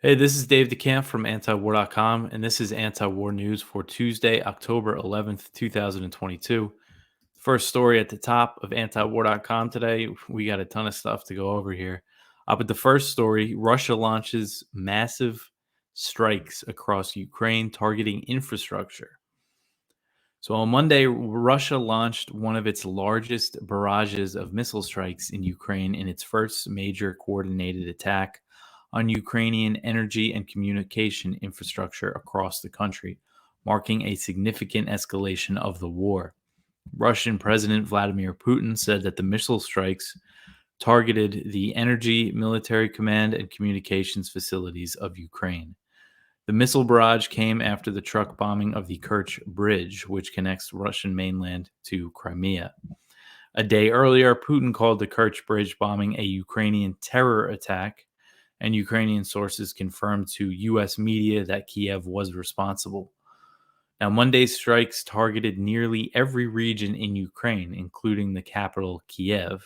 Hey, this is Dave DeCamp from antiwar.com, and this is anti-war news for Tuesday, October 11th, 2022. First story at the top of antiwar.com today. We got a ton of stuff to go over here. But the first story, Russia launches massive strikes across Ukraine targeting infrastructure. So on Monday, Russia launched one of its largest barrages of missile strikes in Ukraine in its first major coordinated attack on Ukrainian energy and communication infrastructure across the country, marking a significant escalation of the war. Russian President Vladimir Putin said that the missile strikes targeted the energy, military command, and communications facilities of Ukraine. The missile barrage came after the truck bombing of the Kerch Bridge, which connects Russian mainland to Crimea. A day earlier, Putin called the Kerch Bridge bombing a Ukrainian terror attack, and Ukrainian sources confirmed to U.S. media that Kiev was responsible. Now, Monday's strikes targeted nearly every region in Ukraine, including the capital, Kiev,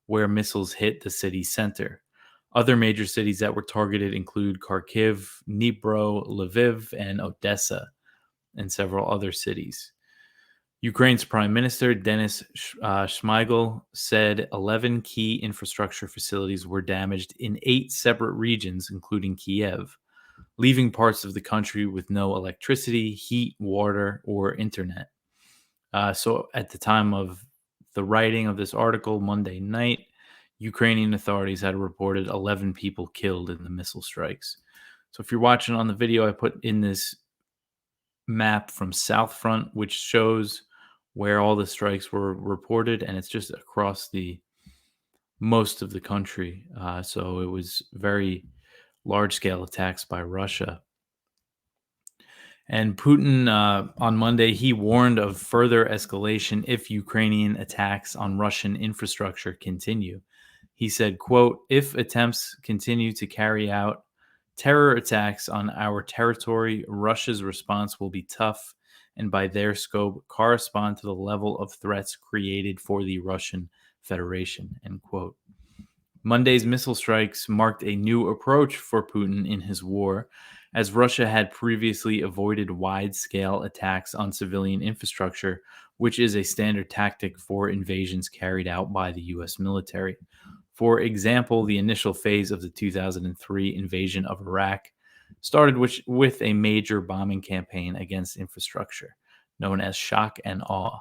where missiles hit the city center. Other major cities that were targeted include Kharkiv, Dnipro, Lviv, and Odessa, and several other cities. Ukraine's Prime Minister Denis Shmyhal said 11 key infrastructure facilities were damaged in 8 separate regions, including Kiev, leaving parts of the country with no electricity, heat, water, or internet. So at the time of the writing of this article, Monday night, Ukrainian authorities had reported 11 people killed in the missile strikes. So if you're watching on the video, I put in this map from South Front, which shows where all the strikes were reported, and it's just across the most of the country. So it was very large-scale attacks by Russia. And Putin, on Monday, he warned of further escalation if Ukrainian attacks on Russian infrastructure continue. He said, quote, "If attempts continue to carry out terror attacks on our territory, Russia's response will be tough and by their scope correspond to the level of threats created for the Russian Federation," end quote. Monday's missile strikes marked a new approach for Putin in his war, as Russia had previously avoided wide-scale attacks on civilian infrastructure, which is a standard tactic for invasions carried out by the U.S. military. For example, the initial phase of the 2003 invasion of Iraq started with a major bombing campaign against infrastructure, known as shock and awe.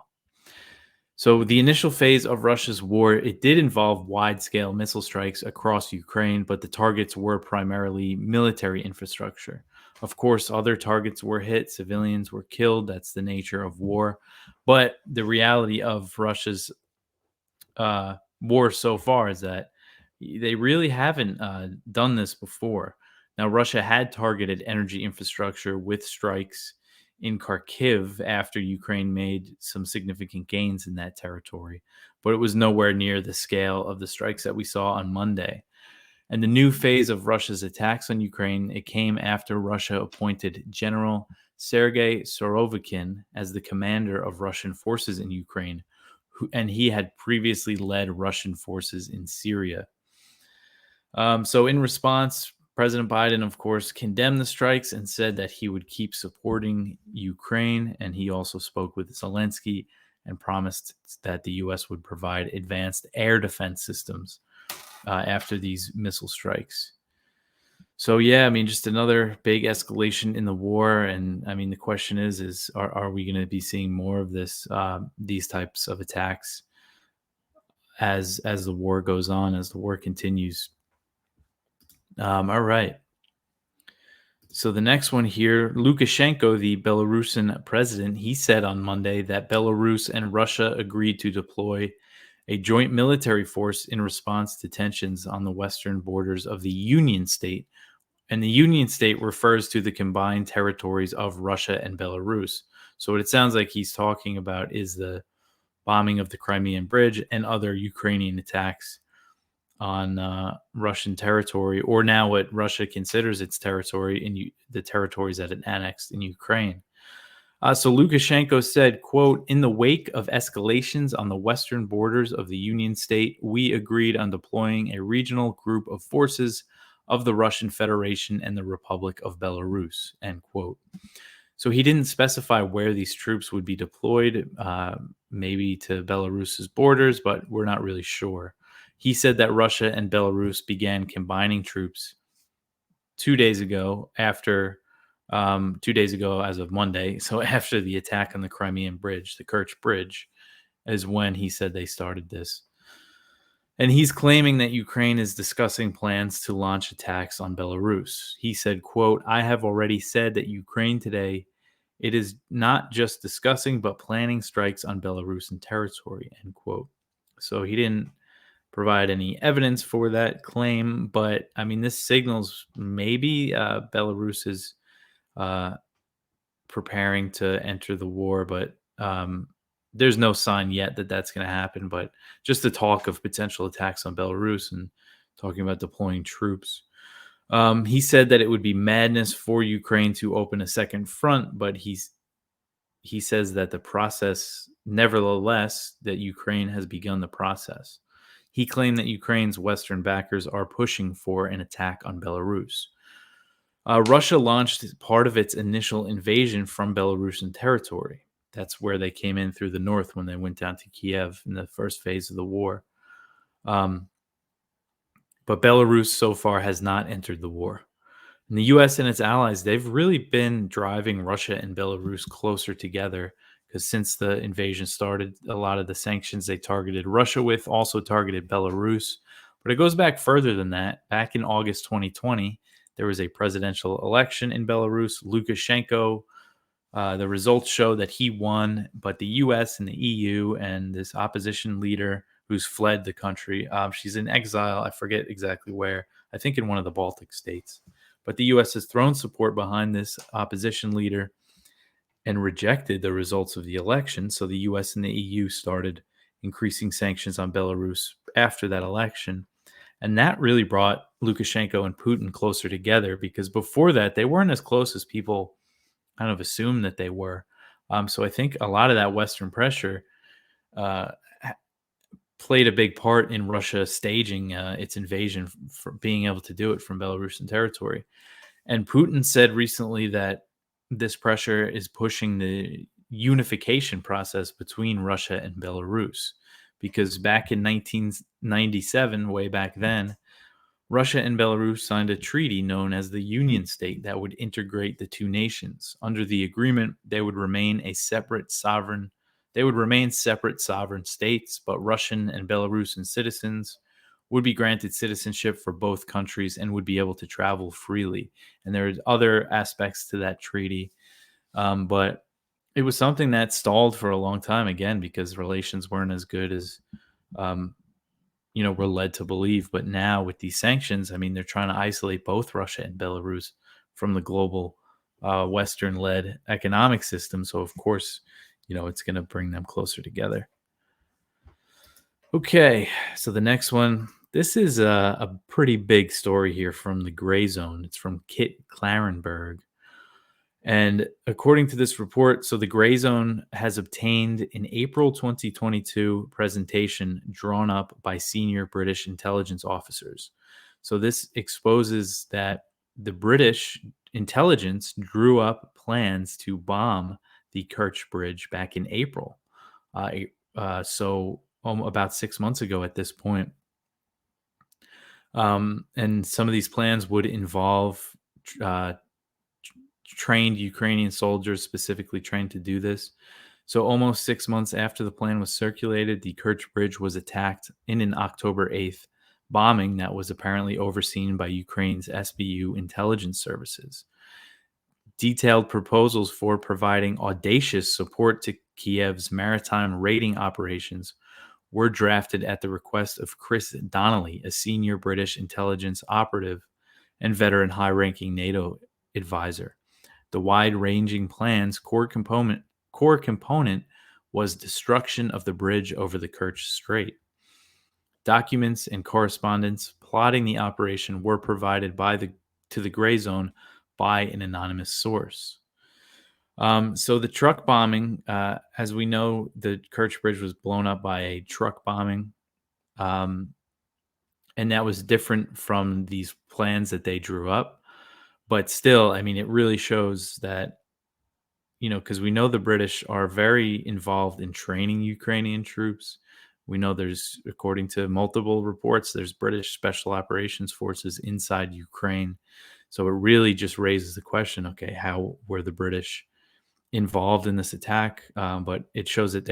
So the initial phase of Russia's war, it did involve wide-scale missile strikes across Ukraine, but the targets were primarily military infrastructure. Of course, other targets were hit, civilians were killed. That's the nature of war. But the reality of Russia's war so far is that they really haven't done this before. Now, Russia had targeted energy infrastructure with strikes in Kharkiv after Ukraine made some significant gains in that territory, but it was nowhere near the scale of the strikes that we saw on Monday. And the new phase of Russia's attacks on Ukraine, it came after Russia appointed General Sergei Sorovikin as the commander of Russian forces in Ukraine, and he had previously led Russian forces in Syria. So in response, President Biden, of course, condemned the strikes and said that he would keep supporting Ukraine. And he also spoke with Zelensky and promised that the U.S. would provide advanced air defense systems after these missile strikes. So, yeah, I mean, just another big escalation in the war. And I mean, the question is are we going to be seeing more of this, these types of attacks as the war goes on, as the war continues? All right. So the next one here, Lukashenko, the Belarusian president, he said on Monday that Belarus and Russia agreed to deploy a joint military force in response to tensions on the western borders of the Union State. And the Union State refers to the combined territories of Russia and Belarus. So what it sounds like he's talking about is the bombing of the Crimean Bridge and other Ukrainian attacks on Russian territory, or now what Russia considers its territory in the territories that it annexed in Ukraine. So Lukashenko said, quote, "In the wake of escalations on the western borders of the Union State, we agreed on deploying a regional group of forces of the Russian Federation and the Republic of Belarus, end quote. So he didn't specify where these troops would be deployed, maybe to Belarus's borders, but we're not really sure. He said that Russia and Belarus began combining troops 2 days ago after 2 days ago as of Monday. So after the attack on the Crimean bridge, the Kerch bridge, is when he said they started this. And he's claiming that Ukraine is discussing plans to launch attacks on Belarus. He said, quote, I have already said that Ukraine today, it is not just discussing, but planning strikes on Belarusian territory, end quote. So he didn't provide any evidence for that claim, but I mean, this signals maybe Belarus is preparing to enter the war, but there's no sign yet that that's going to happen. But just the talk of potential attacks on Belarus and talking about deploying troops. He said that it would be madness for Ukraine to open a second front, but he says that the process, nevertheless, that Ukraine has begun the process. He claimed that Ukraine's Western backers are pushing for an attack on Belarus. Russia launched part of its initial invasion from Belarusian territory. That's where they came in through the north when they went down to Kiev in the first phase of the war. But Belarus so far has not entered the war. And the U.S. and its allies, they've really been driving Russia and Belarus closer together because since the invasion started, a lot of the sanctions they targeted Russia with also targeted Belarus. But it goes back further than that. Back in August 2020, there was a presidential election in Belarus. Lukashenko, the results show that he won, but the U.S. and the EU and this opposition leader who's fled the country, she's in exile. I forget exactly where. I think in one of the Baltic states. But the U.S. has thrown support behind this opposition leader and rejected the results of the election. So the U.S. and the EU started increasing sanctions on Belarus after that election. And that really brought Lukashenko and Putin closer together because before that, they weren't as close as people kind of assumed that they were. So I think a lot of that Western pressure played a big part in Russia staging its invasion for being able to do it from Belarusian territory. And Putin said recently that this pressure is pushing the unification process between Russia and Belarus. Because back in 1997, way back then, Russia and Belarus signed a treaty known as the Union State that would integrate the two nations. Under the agreement, they would remain separate sovereign states, but Russian and Belarusian citizens would be granted citizenship for both countries and would be able to travel freely. And there are other aspects to that treaty, but it was something that stalled for a long time, again, because relations weren't as good as we're led to believe. But now with these sanctions, I mean, they're trying to isolate both Russia and Belarus from the global Western-led economic system. So, of course, it's going to bring them closer together. Okay, so the next one. This is a pretty big story here from the Gray Zone. It's from Kit Clarenberg. And according to this report, so the Gray Zone has obtained an April 2022 presentation drawn up by senior British intelligence officers. So this exposes that the British intelligence drew up plans to bomb the Kerch Bridge back in April. About 6 months ago at this point. And some of these plans would involve trained Ukrainian soldiers specifically trained to do this. So almost 6 months after the plan was circulated, the Kerch Bridge was attacked in an October 8th bombing that was apparently overseen by Ukraine's SBU intelligence services. Detailed proposals for providing audacious support to Kiev's maritime raiding operations were drafted at the request of Chris Donnelly, a senior British intelligence operative and veteran high-ranking NATO advisor. The wide-ranging plan's core component was destruction of the bridge over the Kerch Strait. Documents and correspondence plotting the operation were provided to the Gray Zone by an anonymous source. So the truck bombing, as we know, the Kerch Bridge was blown up by a truck bombing. and that was different from these plans that they drew up. But still, I mean, it really shows that, because we know the British are very involved in training Ukrainian troops. We know there's, according to multiple reports, there's British special operations forces inside Ukraine. So it really just raises the question, okay, how were the British involved in this attack? But it shows that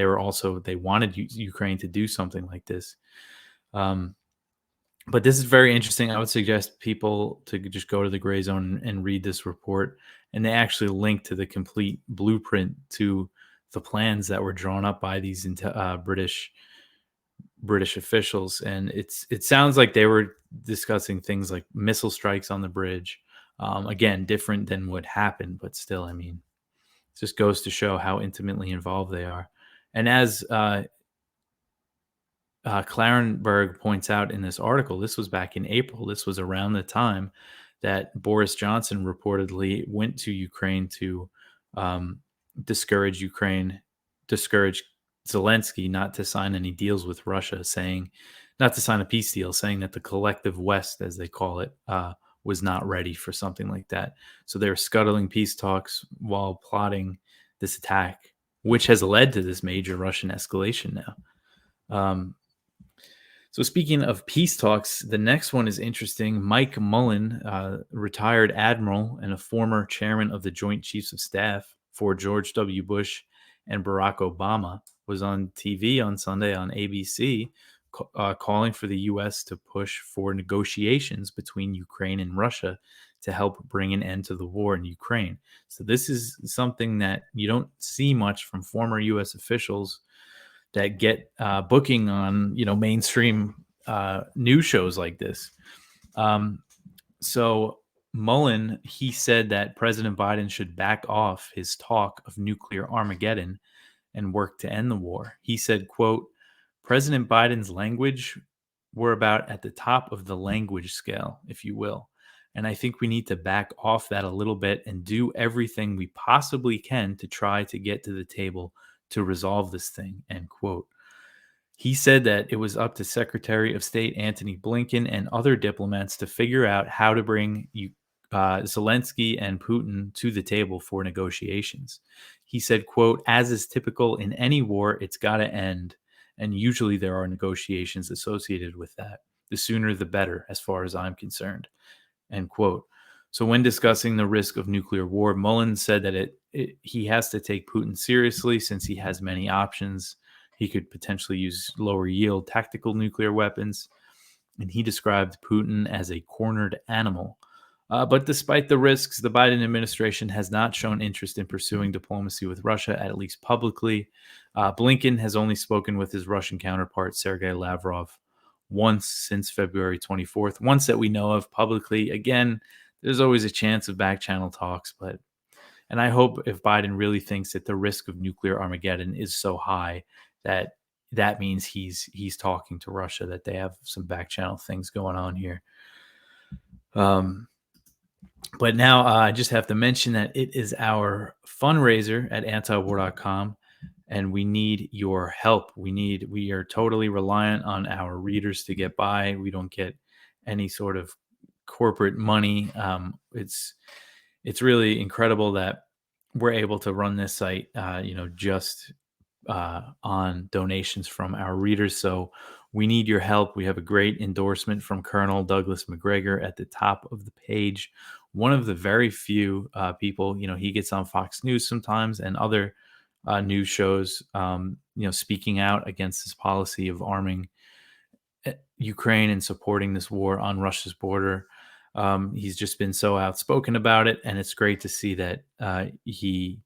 they wanted Ukraine to do something like this. Um, but this is very interesting. I would suggest people to just go to the Gray Zone and read this report. And they actually link to the complete blueprint to the plans that were drawn up by these British officials. And it sounds like they were discussing things like missile strikes on the bridge. Again, different than what happened, but still, I mean, it just goes to show how intimately involved they are. And as Clarenberg points out in this article, this was back in April. This was around the time that Boris Johnson reportedly went to Ukraine to um, discourage Zelensky not to sign any deals with Russia, not to sign a peace deal, saying that the collective West, as they call it, was not ready for something like that. So they're scuttling peace talks while plotting this attack, which has led to this major Russian escalation now. So speaking of peace talks, the next one is interesting. Mike Mullen, retired admiral and a former chairman of the Joint Chiefs of Staff for George W. Bush and Barack Obama, was on TV on Sunday on ABC, calling for the U.S. to push for negotiations between Ukraine and Russia to help bring an end to the war in Ukraine. So this is something that you don't see much from former U.S. officials that get booking on mainstream news shows like this. So Mullen, he said that President Biden should back off his talk of nuclear Armageddon and work to end the war. He said, quote, President Biden's language, we're about at the top of the language scale, if you will. And I think we need to back off that a little bit and do everything we possibly can to try to get to the table to resolve this thing, end quote. He said that it was up to Secretary of State Antony Blinken and other diplomats to figure out how to bring Zelensky and Putin to the table for negotiations. He said, quote, as is typical in any war, it's got to end. And usually there are negotiations associated with that. The sooner the better, as far as I'm concerned, end quote. So when discussing the risk of nuclear war, Mullen said that he has to take Putin seriously since he has many options. He could potentially use lower yield tactical nuclear weapons. And he described Putin as a cornered animal. But despite the risks, the Biden administration has not shown interest in pursuing diplomacy with Russia, at least publicly. Blinken has only spoken with his Russian counterpart, Sergei Lavrov, once since February 24th, once that we know of publicly. Again, there's always a chance of back channel talks, and I hope if Biden really thinks that the risk of nuclear Armageddon is so high that means he's talking to Russia, that they have some back channel things going on here. But now I just have to mention that it is our fundraiser at antiwar.com, and we need your help. We are totally reliant on our readers to get by. We don't get any sort of corporate money. It's really incredible that we're able to run this site, just on donations from our readers. So we need your help. We have a great endorsement from Colonel Douglas McGregor at the top of the page. One of the very few people, he gets on Fox News sometimes and other news shows, speaking out against this policy of arming Ukraine and supporting this war on Russia's border. He's just been so outspoken about it, and it's great to see that he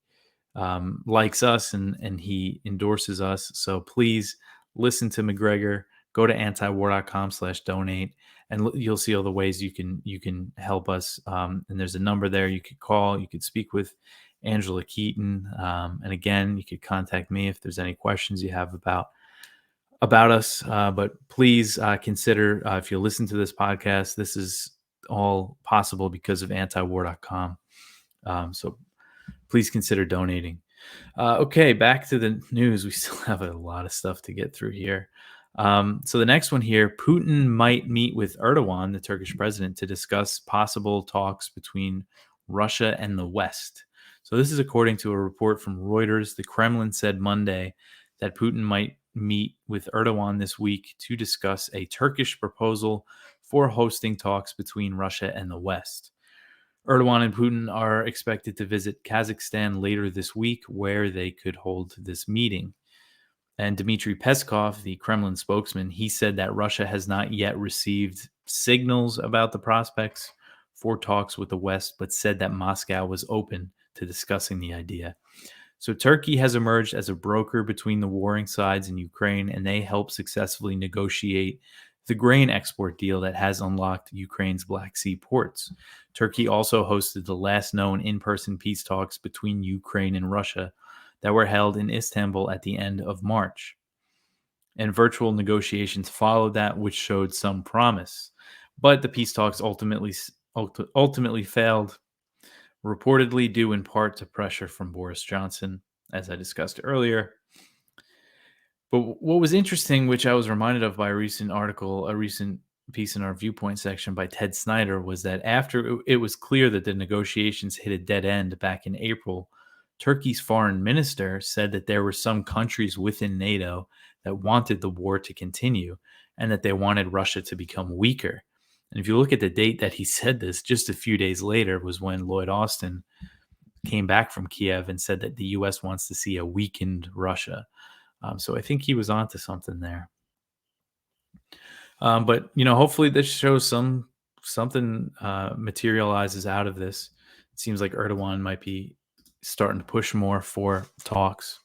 likes us and he endorses us. So please listen to McGregor. Go to antiwar.com/donate, and you'll see all the ways you can help us. And there's a number there you could call. You could speak with Angela Keaton, and again, you could contact me if there's any questions you have about us. But please consider, if you listen to this podcast, this is all possible because of antiwar.com. So please consider donating. Okay, back to the news. We still have a lot of stuff to get through here. So the next one here, Putin might meet with Erdogan, the Turkish president, to discuss possible talks between Russia and the West. So this is according to a report from Reuters. The Kremlin said Monday that Putin might meet with Erdogan this week to discuss a Turkish proposal for hosting talks between Russia and the West. Erdogan and Putin are expected to visit Kazakhstan later this week, where they could hold this meeting. And Dmitry Peskov, the Kremlin spokesman, he said that Russia has not yet received signals about the prospects for talks with the West, but said that Moscow was open to discussing the idea. So Turkey has emerged as a broker between the warring sides in Ukraine, and they helped successfully negotiate the grain export deal that has unlocked Ukraine's Black Sea ports. Turkey also hosted the last known in-person peace talks between Ukraine and Russia that were held in Istanbul at the end of March. And virtual negotiations followed that, which showed some promise. But the peace talks ultimately failed, reportedly due in part to pressure from Boris Johnson, as I discussed earlier. But what was interesting, which I was reminded of by a recent article, a recent piece in our Viewpoint section by Ted Snyder, was that after it was clear that the negotiations hit a dead end back in April, Turkey's foreign minister said that there were some countries within NATO that wanted the war to continue and that they wanted Russia to become weaker. And if you look at the date that he said this, just a few days later was when Lloyd Austin came back from Kiev and said that the U.S. wants to see a weakened Russia. So I think he was onto something there. But hopefully this shows something materializes out of this. It seems like Erdogan might be starting to push more for talks.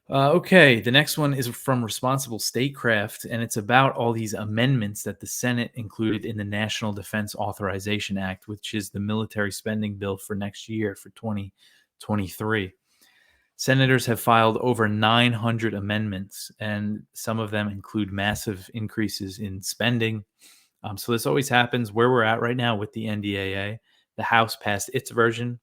Okay, the next one is from Responsible Statecraft, and it's about all these amendments that the Senate included in the National Defense Authorization Act, which is the military spending bill for next year, for 2023. Senators have filed over 900 amendments, and some of them include massive increases in spending. So this always happens where we're at right now with the NDAA. The House passed its version,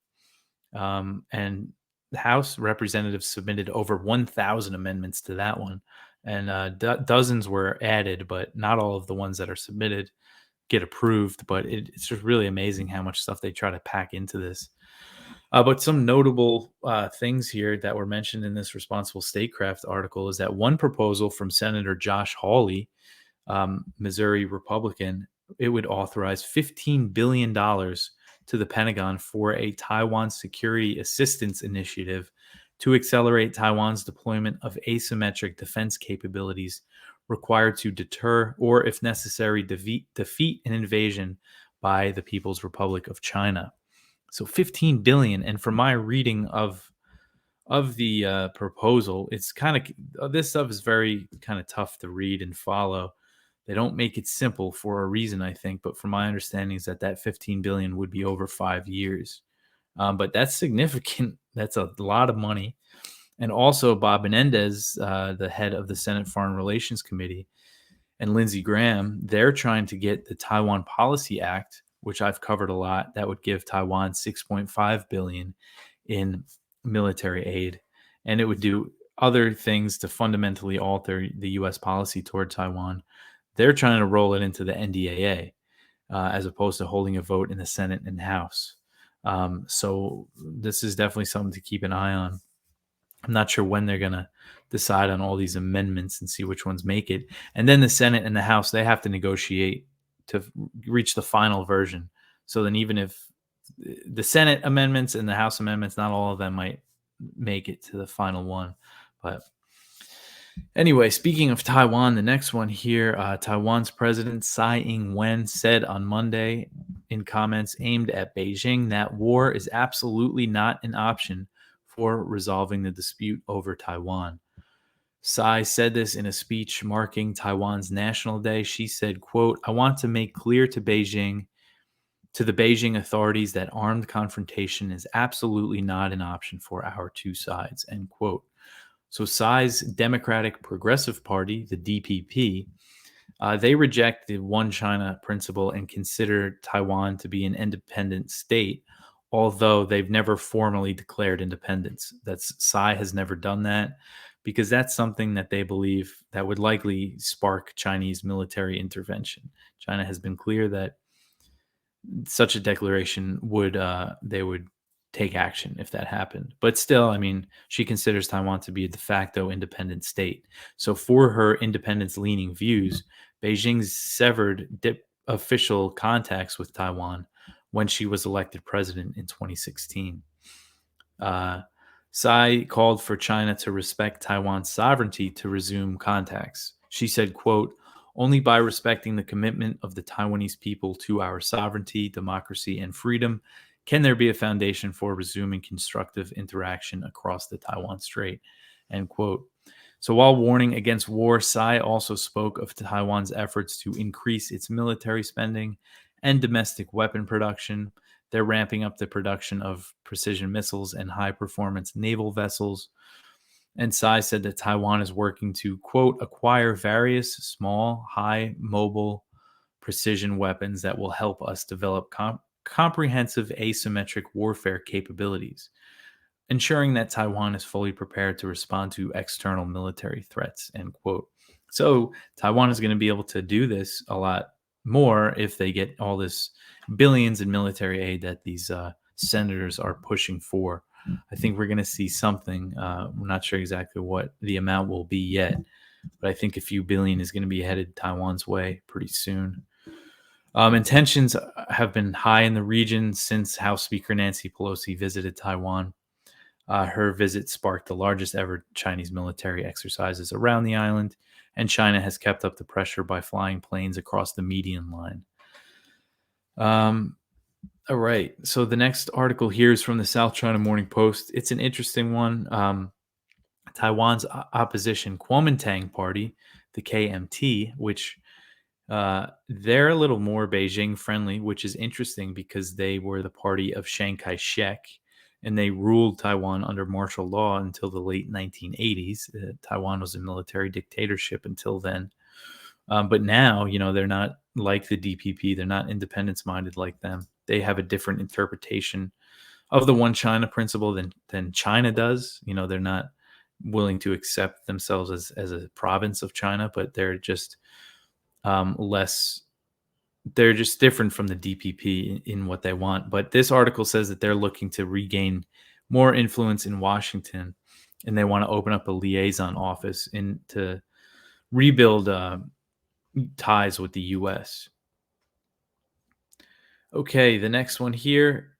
and the House representatives submitted over 1,000 amendments to that one, and dozens were added, but not all of the ones that are submitted get approved. But it's just really amazing how much stuff they try to pack into this. But some notable things here that were mentioned in this Responsible Statecraft article is that one proposal from Senator Josh Hawley, Missouri Republican, it would authorize $15 billion to the Pentagon for a Taiwan Security Assistance Initiative to accelerate Taiwan's deployment of asymmetric defense capabilities required to deter or, if necessary, defeat an invasion by the People's Republic of China. So 15 billion. And from my reading of the proposal, it's kind of, this stuff is very kind of tough to read and follow. They don't make it simple for a reason, I think. But from my understanding is that 15 billion would be over 5 years. But that's significant. That's a lot of money. And also Bob Menendez, the head of the Senate Foreign Relations Committee, and Lindsey Graham, they're trying to get the Taiwan Policy Act, which I've covered a lot, that would give Taiwan $6.5 billion in military aid. And it would do other things to fundamentally alter the U.S. policy toward Taiwan. They're trying to roll it into the NDAA as opposed to holding a vote in the Senate and House. So this is definitely something to keep an eye on. I'm not sure when they're going to decide on all these amendments and see which ones make it. And then the Senate and the House, they have to negotiate to reach the final version. So then even if the Senate amendments and the House amendments, not all of them might make it to the final one. But anyway, speaking of Taiwan, the next one here, Taiwan's President Tsai Ing-wen said on Monday in comments aimed at Beijing that war is absolutely not an option for resolving the dispute over Taiwan. Tsai said this in a speech marking Taiwan's National Day. She said, quote, "I want to make clear to the Beijing authorities that armed confrontation is absolutely not an option for our two sides," end quote. So Tsai's Democratic Progressive Party, the DPP, they reject the one China principle and consider Taiwan to be an independent state, although they've never formally declared independence. Tsai has never done that. because that's something that they believe that would likely spark Chinese military intervention. China has been clear that such a declaration would they would take action if that happened. But still, I mean, she considers Taiwan to be a de facto independent state. So for her independence-leaning views, Beijing severed official contacts with Taiwan when she was elected president in 2016. Uh, Tsai called for China to respect Taiwan's sovereignty to resume contacts. She said, quote, only by respecting the commitment of the Taiwanese people to our sovereignty, democracy, and freedom can there be a foundation for resuming constructive interaction across the Taiwan Strait, end quote. So while warning against war, Tsai also spoke of Taiwan's efforts to increase its military spending and domestic weapon production. They're ramping up the production of precision missiles and high performance naval vessels. And Tsai said that Taiwan is working to, quote, acquire various small, high mobile precision weapons that will help us develop comprehensive asymmetric warfare capabilities, ensuring that Taiwan is fully prepared to respond to external military threats, end quote. So Taiwan is going to be able to do this a lot more if they get all this billions in military aid that these senators are pushing for. I think we're going to see something. We're not sure exactly what the amount will be yet, but I think a few billion is going to be headed Taiwan's way pretty soon. And tensions have been high in the region since House Speaker Nancy Pelosi visited Taiwan. Her visit sparked the largest ever Chinese military exercises around the island, and China has kept up the pressure by flying planes across the median line. All right. So the next article here is from the South China Morning Post. It's an interesting one. Taiwan's opposition Kuomintang Party, the KMT, which they're a little more Beijing friendly, which is interesting because they were the party of Chiang Kai-shek, and they ruled Taiwan under martial law until the late 1980s. Taiwan was a military dictatorship until then. But now, they're not like the DPP. They're not independence-minded like them. They have a different interpretation of the One China principle than China does. They're not willing to accept themselves as a province of China, but they're just less. They're just different from the DPP in what they want. But this article says that they're looking to regain more influence in Washington, and they want to open up a liaison office to rebuild ties with the U.S. Okay, the next one here.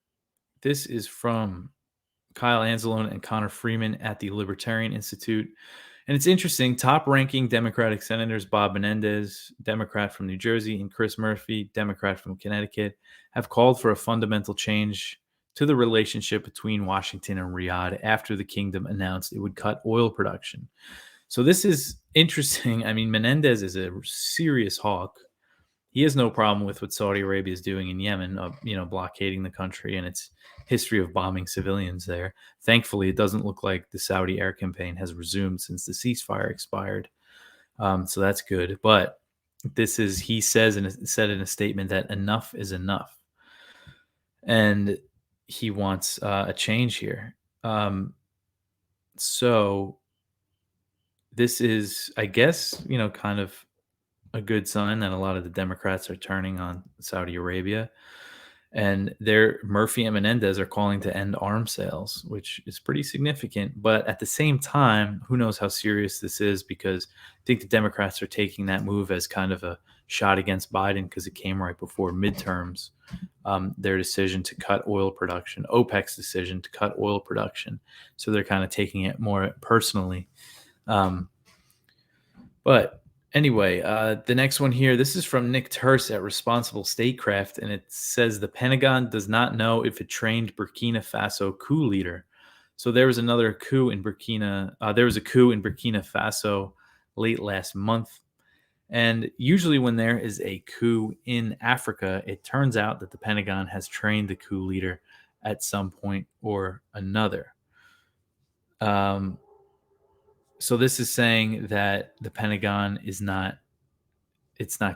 This is from Kyle Anzalone and Connor Freeman at the Libertarian Institute. And it's interesting. Top-ranking Democratic senators Bob Menendez, Democrat from New Jersey, and Chris Murphy, Democrat from Connecticut, have called for a fundamental change to the relationship between Washington and Riyadh after the kingdom announced it would cut oil production. So this is interesting. I mean, Menendez is a serious hawk. He has no problem with what Saudi Arabia is doing in Yemen, blockading the country and its history of bombing civilians there. Thankfully, it doesn't look like the Saudi air campaign has resumed since the ceasefire expired. So that's good. But he said in a statement that enough is enough. And he wants a change here. So this is, I guess, kind of a good sign that a lot of the Democrats are turning on Saudi Arabia. And Murphy and Menendez are calling to end arms sales, which is pretty significant. But at the same time, who knows how serious this is, because I think the Democrats are taking that move as kind of a shot against Biden because it came right before midterms. Their decision to cut oil production, OPEC's decision to cut oil production. So they're kind of taking it more personally. But anyway, the next one here, this is from Nick Turse at Responsible Statecraft, and it says the Pentagon does not know if it trained Burkina Faso coup leader. So there was another coup in Burkina. There was a coup in Burkina Faso late last month, and usually when there is a coup in Africa, it turns out that the Pentagon has trained the coup leader at some point or another. So this is saying that the Pentagon it's not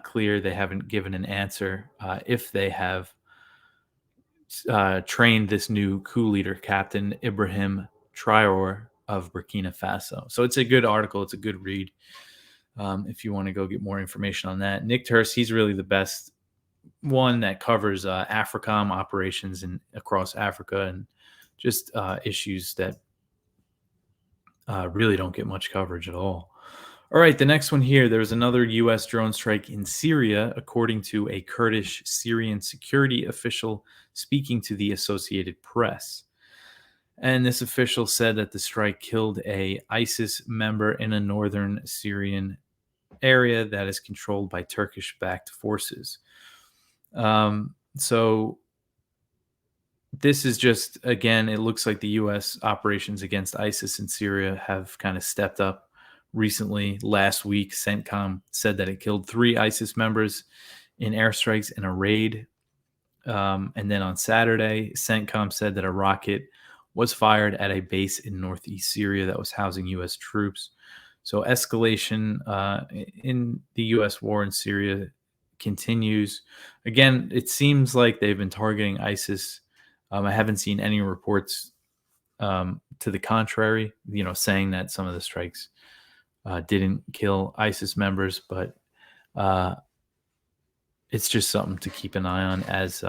clear. They haven't given an answer if they have trained this new coup leader, Captain Ibrahim Traore, of Burkina Faso. So it's a good article. It's a good read if you want to go get more information on that. Nick Turse, he's really the best one that covers AFRICOM operations across Africa and just issues that really don't get much coverage at all. All right, the next one here. There was another U.S. drone strike in Syria, according to a Kurdish Syrian security official speaking to the Associated Press. And this official said that the strike killed a ISIS member in a northern Syrian area that is controlled by Turkish-backed forces. So this is just, again, it looks like the U.S. operations against ISIS in Syria have kind of stepped up recently. Last week, CENTCOM said that it killed 3 ISIS members in airstrikes in a raid. And then on Saturday, CENTCOM said that a rocket was fired at a base in northeast Syria that was housing U.S. troops. So escalation in the U.S. war in Syria continues. Again, it seems like they've been targeting ISIS. I haven't seen any reports to the contrary, saying that some of the strikes didn't kill ISIS members, but it's just something to keep an eye on, as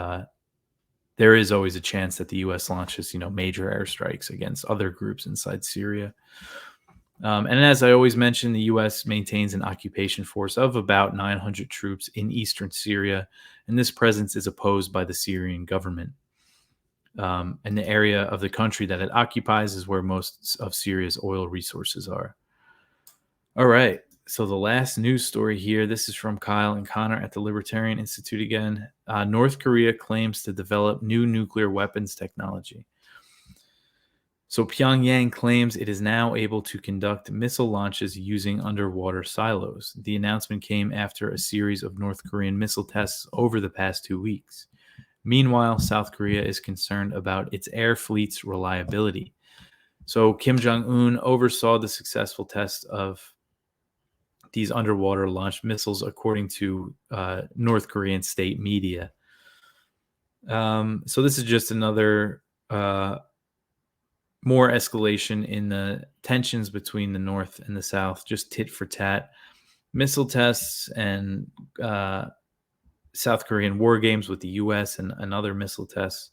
there is always a chance that the U.S. launches, major airstrikes against other groups inside Syria. And as I always mention, the U.S. maintains an occupation force of about 900 troops in eastern Syria, and this presence is opposed by the Syrian government. And the area of the country that it occupies is where most of Syria's oil resources are. All right, so the last news story here, this is from Kyle and Connor at the Libertarian Institute again. North Korea claims to develop new nuclear weapons technology. So Pyongyang claims it is now able to conduct missile launches using underwater silos. The announcement came after a series of North Korean missile tests over the past 2 weeks. Meanwhile, South Korea is concerned about its air fleet's reliability. So Kim Jong-un oversaw the successful test of these underwater launched missiles, according to North Korean state media. So this is just another more escalation in the tensions between the North and the South, just tit for tat. Missile tests and South Korean war games with the U.S. and other missile tests.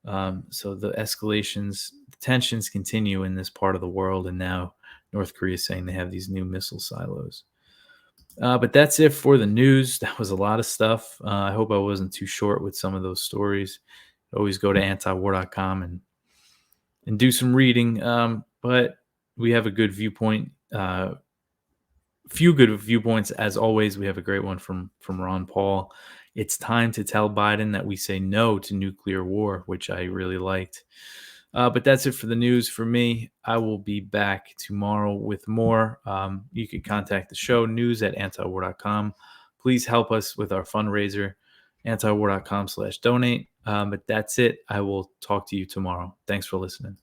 So the escalations, the tensions continue in this part of the world, and now North Korea is saying they have these new missile silos. But that's it for the news. That was a lot of stuff. I hope I wasn't too short with some of those stories. Always go to antiwar.com and do some reading. But we have a good viewpoint. Few good viewpoints, as always. We have a great one from Ron Paul. It's time to tell Biden that we say no to nuclear war, which I really liked. But that's it for the news for me. I will be back tomorrow with more. You can contact the show, news@antiwar.com. Please help us with our fundraiser, antiwar.com/donate. But that's it. I will talk to you tomorrow. Thanks for listening.